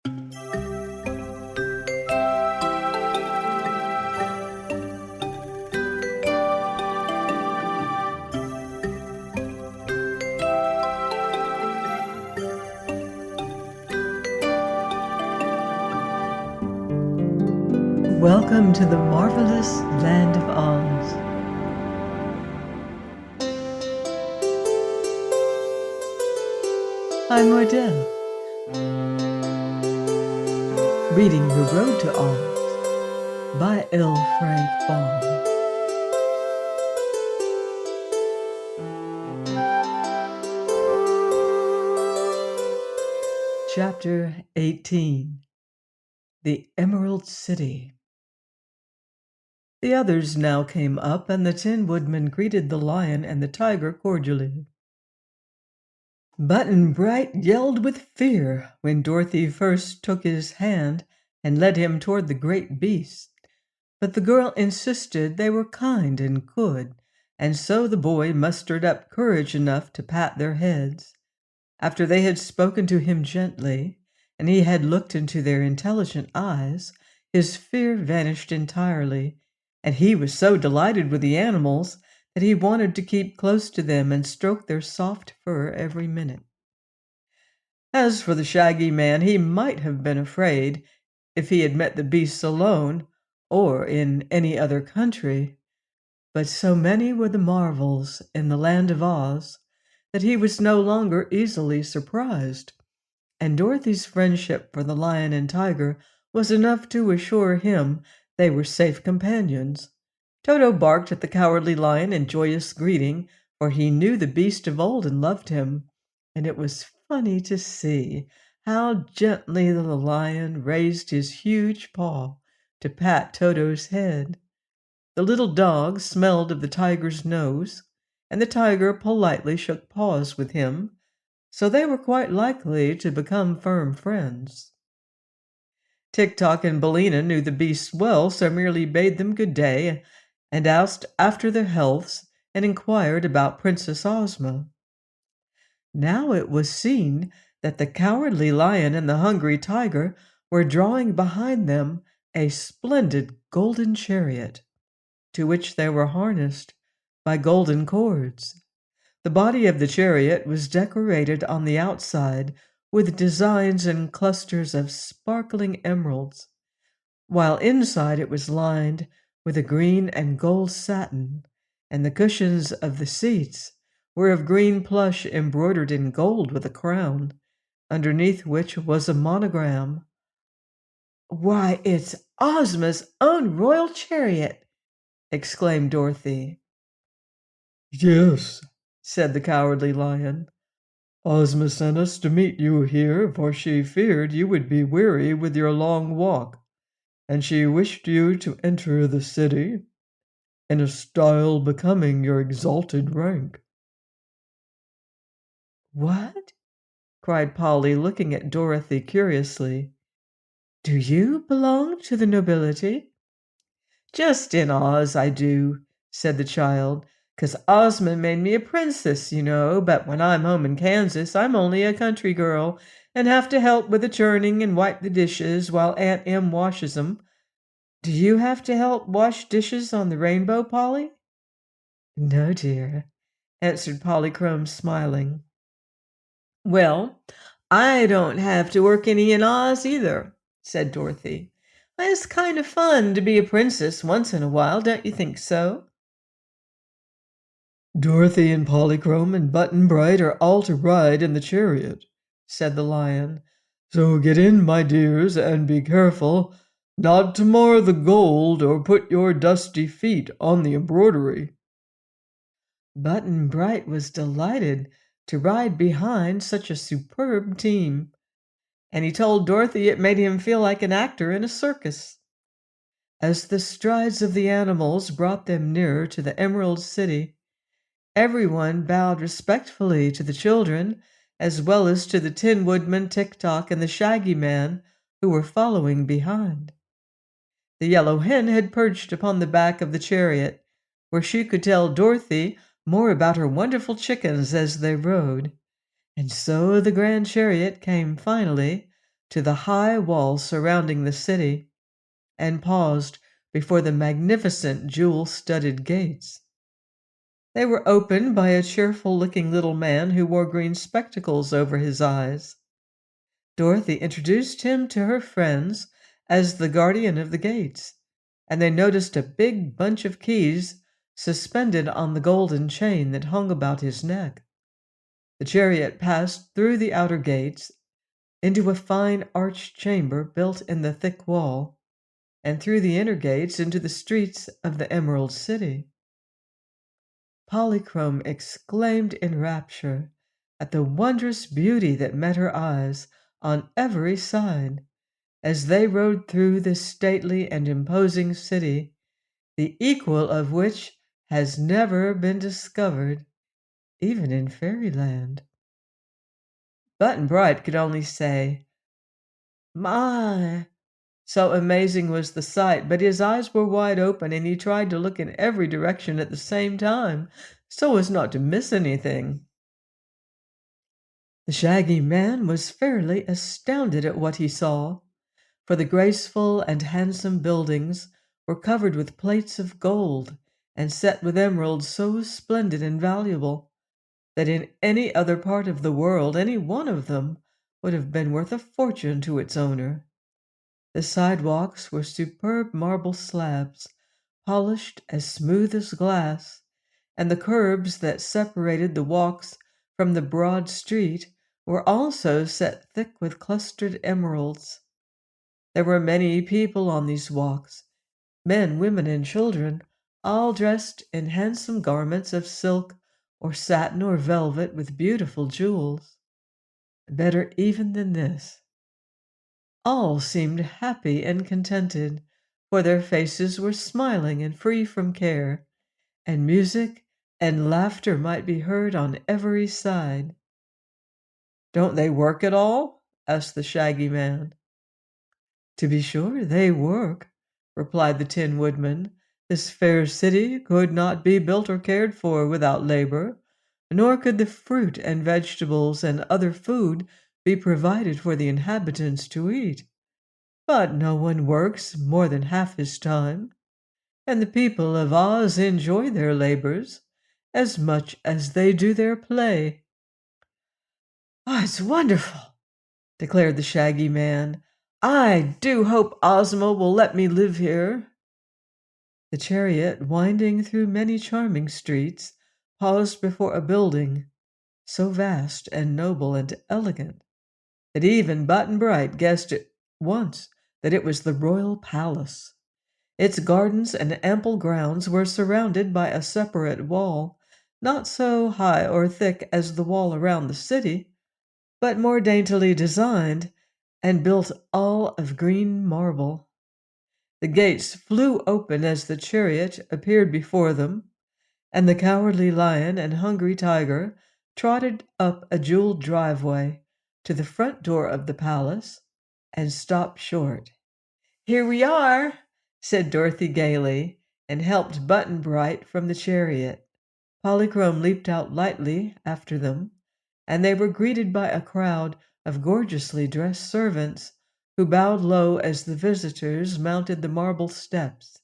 Welcome to the marvelous land of Oz. I'm Mordell, reading The Road to Oz by L. Frank Baum. Chapter 18. The Emerald City. The others now came up, and the Tin Woodman greeted the Lion and the Tiger cordially. Button Bright yelled with fear when Dorothy first took his hand and led him toward the great beast, but the girl insisted they were kind and good, and so the boy mustered up courage enough to pat their heads. After they had spoken to him gently, and he had looked into their intelligent eyes, his fear vanished entirely, and he was so delighted with the animals that he wanted to keep close to them and stroke their soft fur every minute. As for the Shaggy Man, he might have been afraid if he had met the beasts alone or in any other country, but so many were the marvels in the land of Oz that he was no longer easily surprised, and Dorothy's friendship for the Lion and Tiger was enough to assure him they were safe companions. Toto barked at the Cowardly Lion in joyous greeting, for he knew the beast of old and loved him, and it was funny to see how gently the lion raised his huge paw to pat Toto's head. The little dog smelled of the tiger's nose, and the tiger politely shook paws with him, so they were quite likely to become firm friends. Tik-Tok and Billina knew the beasts well, so merely bade them good day and asked after their healths and inquired about Princess Ozma. Now it was seen that the Cowardly Lion and the Hungry Tiger were drawing behind them a splendid golden chariot, to which they were harnessed by golden cords. The body of the chariot was decorated on the outside with designs and clusters of sparkling emeralds, while inside it was lined with a green and gold satin, and the cushions of the seats were of green plush embroidered in gold with a crown, underneath which was a monogram. "Why, it's Ozma's own royal chariot!" exclaimed Dorothy. "Yes," said the Cowardly Lion. "Ozma sent us to meet you here, for she feared you would be weary with your long walk, and she wished you to enter the city in a style becoming your exalted rank." "What?" cried Polly, looking at Dorothy curiously. "Do you belong to the nobility?" "Just in Oz, I do," said the child, "'cause Ozma made me a princess, you know, but when I'm home in Kansas, I'm only a country girl and have to help with the churning and wipe the dishes while Aunt Em washes 'em. Do you have to help wash dishes on the Rainbow, Polly?" "No, dear," answered Polychrome, smiling. "Well, I don't have to work any in Oz either," said Dorothy. "It's kind of fun to be a princess once in a while, don't you think so?" "Dorothy and Polychrome and Button Bright are all to ride in the chariot," said the Lion. "So get in, my dears, and be careful not to mar the gold or put your dusty feet on the embroidery." Button Bright was delighted to ride behind such a superb team, and he told Dorothy it made him feel like an actor in a circus. As the strides of the animals brought them nearer to the Emerald City, everyone bowed respectfully to the children, as well as to the Tin Woodman, Tik-Tok, and the Shaggy Man, who were following behind. The Yellow Hen had perched upon the back of the chariot, where she could tell Dorothy more about her wonderful chickens as they rode. And so the grand chariot came finally to the high wall surrounding the city and paused before the magnificent jewel-studded gates. They were opened by a cheerful-looking little man who wore green spectacles over his eyes. Dorothy introduced him to her friends as the guardian of the gates, and they noticed a big bunch of keys suspended on the golden chain that hung about his neck. The chariot passed through the outer gates into a fine arched chamber built in the thick wall, and through the inner gates into the streets of the Emerald City. Polychrome exclaimed in rapture at the wondrous beauty that met her eyes on every side as they rode through this stately and imposing city, the equal of which has never been discovered, even in fairyland. Button-Bright could only say, "My!" So amazing was the sight, but his eyes were wide open and he tried to look in every direction at the same time so as not to miss anything. The Shaggy Man was fairly astounded at what he saw, for the graceful and handsome buildings were covered with plates of gold and set with emeralds so splendid and valuable that in any other part of the world any one of them would have been worth a fortune to its owner. The sidewalks were superb marble slabs, polished as smooth as glass, and the curbs that separated the walks from the broad street were also set thick with clustered emeralds. There were many people on these walks, men, women, and children, all dressed in handsome garments of silk or satin or velvet with beautiful jewels. Better even than this, all seemed happy and contented, for their faces were smiling and free from care, and music and laughter might be heard on every side. "Don't they work at all?" asked the Shaggy Man. "To be sure they work," replied the Tin Woodman. "This fair city could not be built or cared for without labor, nor could the fruit and vegetables and other food be provided for the inhabitants to eat. But no one works more than half his time, and the people of Oz enjoy their labors as much as they do their play." "Oh, it's wonderful," declared the Shaggy Man. "I do hope Ozma will let me live here." The chariot, winding through many charming streets, paused before a building so vast and noble and elegant that even Button-Bright guessed at once that it was the royal palace. Its gardens and ample grounds were surrounded by a separate wall, not so high or thick as the wall around the city, but more daintily designed and built all of green marble. The gates flew open as the chariot appeared before them, and the Cowardly Lion and Hungry Tiger trotted up a jeweled driveway to the front door of the palace and stopped short. "Here we are," said Dorothy gaily, and helped Button-Bright from the chariot. Polychrome leaped out lightly after them, and they were greeted by a crowd of gorgeously dressed servants who bowed low as the visitors mounted the marble steps.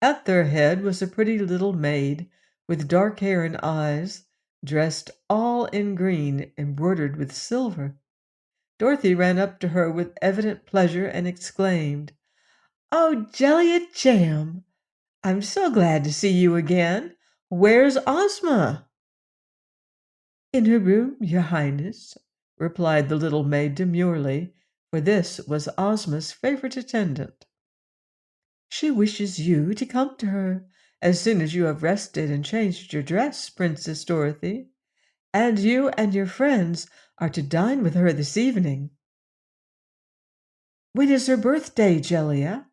At their head was a pretty little maid with dark hair and eyes, dressed all in green embroidered with silver. Dorothy ran up to her with evident pleasure and exclaimed, "Oh, Jellia Jam! I'm so glad to see you again. Where's Ozma?" "In her room, your Highness," replied the little maid demurely, for this was Ozma's favorite attendant. "She wishes you to come to her as soon as you have rested and changed your dress, Princess Dorothy, and you and your friends are to dine with her this evening." "When is her birthday, Jellia?"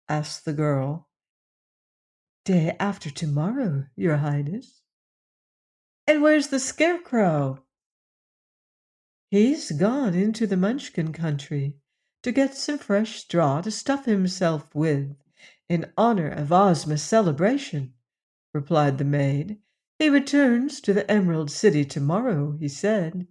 asked the girl. "Day after tomorrow, your Highness." "And where's the Scarecrow?" "He's gone into the Munchkin country to get some fresh straw to stuff himself with in honor of Ozma's celebration," replied the maid. "He returns to the Emerald City tomorrow, he said."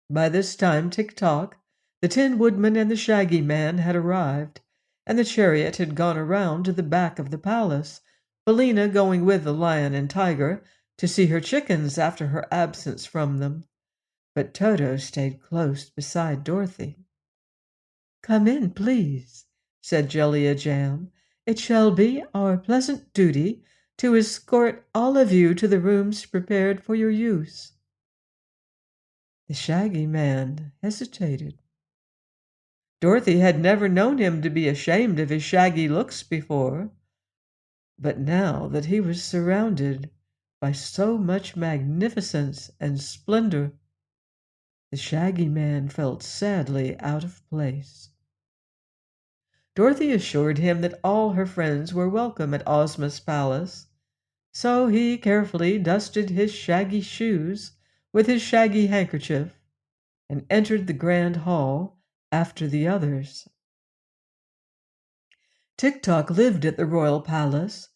By this time Tik-Tok, The Tin Woodman and the Shaggy Man had arrived, and the chariot had gone around to the back of the palace, Billina going with the Lion and Tiger to see her chickens after her absence from them. But Toto stayed close beside Dorothy. "Come in, please," said Jellia Jam. "It shall be our pleasant duty to escort all of you to the rooms prepared for your use." The Shaggy Man hesitated. Dorothy had never known him to be ashamed of his shaggy looks before, but now that he was surrounded by so much magnificence and splendor, the Shaggy Man felt sadly out of place. Dorothy assured him that all her friends were welcome at Ozma's palace, so he carefully dusted his shaggy shoes with his shaggy handkerchief and entered the grand hall after the others. Tik-Tok lived at the royal palace,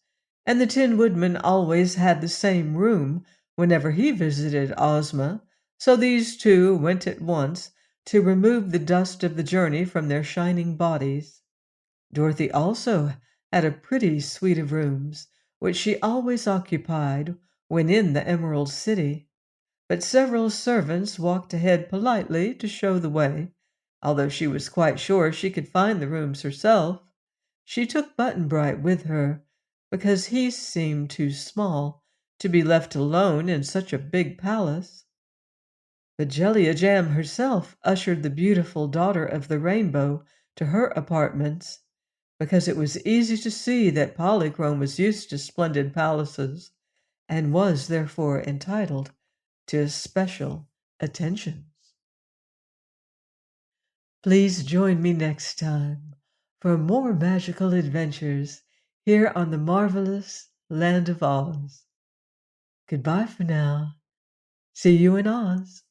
and the Tin Woodman always had the same room whenever he visited Ozma, so these two went at once to remove the dust of the journey from their shining bodies. Dorothy also had a pretty suite of rooms, which she always occupied when in the Emerald City, but several servants walked ahead politely to show the way, although she was quite sure she could find the rooms herself. She took Button-Bright with her because he seemed too small to be left alone in such a big palace. But Jellia Jam herself ushered the beautiful daughter of the Rainbow to her apartments, because it was easy to see that Polychrome was used to splendid palaces and was therefore entitled to special attentions. Please join me next time for more magical adventures here on the marvelous Land of Oz. Goodbye for now. See you in Oz.